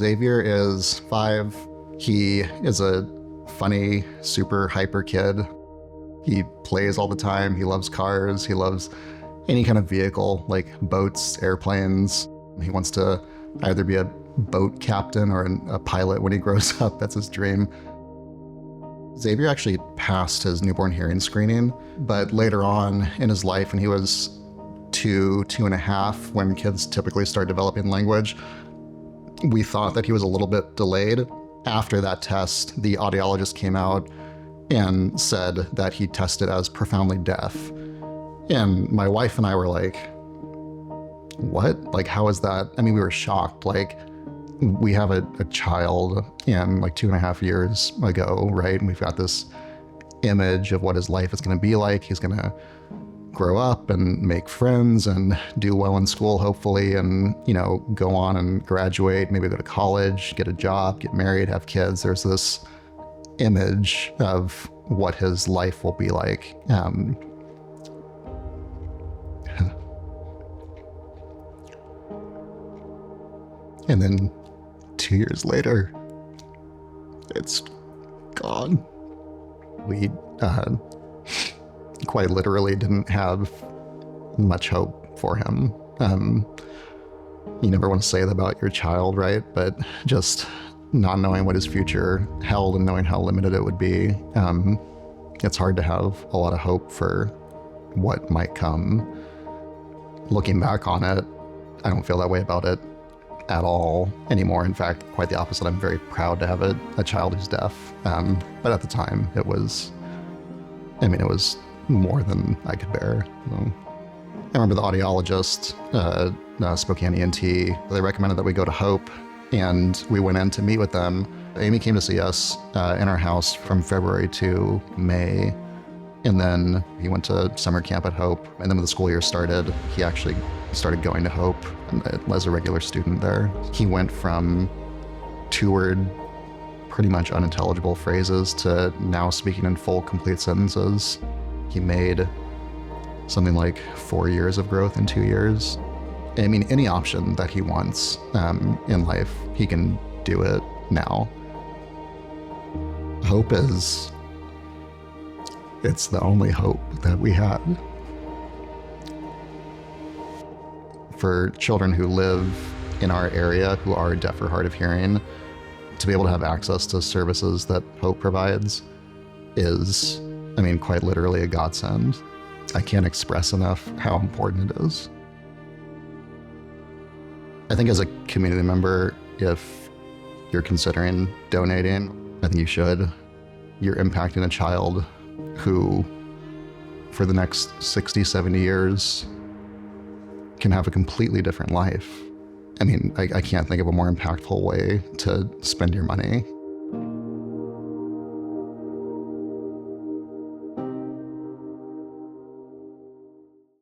Xavier is 5. He is a funny, super hyper kid. He plays all the time. He loves cars. He loves any kind of vehicle, like boats, airplanes. He wants to either be a boat captain or a pilot when he grows up. That's his dream. Xavier actually passed his newborn hearing screening, but later on in his life, when he was 2.5, when kids typically start developing language, we thought that he was a little bit delayed. After that test, the audiologist came out and said that he tested as profoundly deaf. And my wife and I were like, what? Like, how is that? I mean, we were shocked. Like, we have a child and like 2.5 years ago, right? And we've got this image of what his life is going to be like. He's going to grow up and make friends and do well in school, hopefully, and, you know, go on and graduate, maybe go to college, get a job, get married, have kids. There's this image of what his life will be like. And then 2 years later, it's gone. We quite literally didn't have much hope for him. You never want to say that about your child, right? But just not knowing what his future held and knowing how limited it would be, it's hard to have a lot of hope for what might come. Looking back on it, I don't feel that way about it at all anymore. In fact, quite the opposite. I'm very proud to have a child who's deaf. But at the time, it was more than I could bear. So, I remember the audiologist, Spokane ENT, they recommended that we go to Hope, and we went in to meet with them. Amy came to see us in our house from February to May, and then he went to summer camp at Hope. And then when the school year started, he actually started going to Hope as a regular student there. He went from two-word, pretty much unintelligible phrases to now speaking in full, complete sentences. He made something like 4 years of growth in 2 years. I mean, any option that he wants in life, he can do it now. Hope it's the only hope that we had. For children who live in our area who are deaf or hard of hearing, to be able to have access to services that Hope provides is, I mean, quite literally a godsend. I can't express enough how important it is. I think as a community member, if you're considering donating, I think you should. You're impacting a child who, for the next 60, 70 years, can have a completely different life. I mean, I can't think of a more impactful way to spend your money.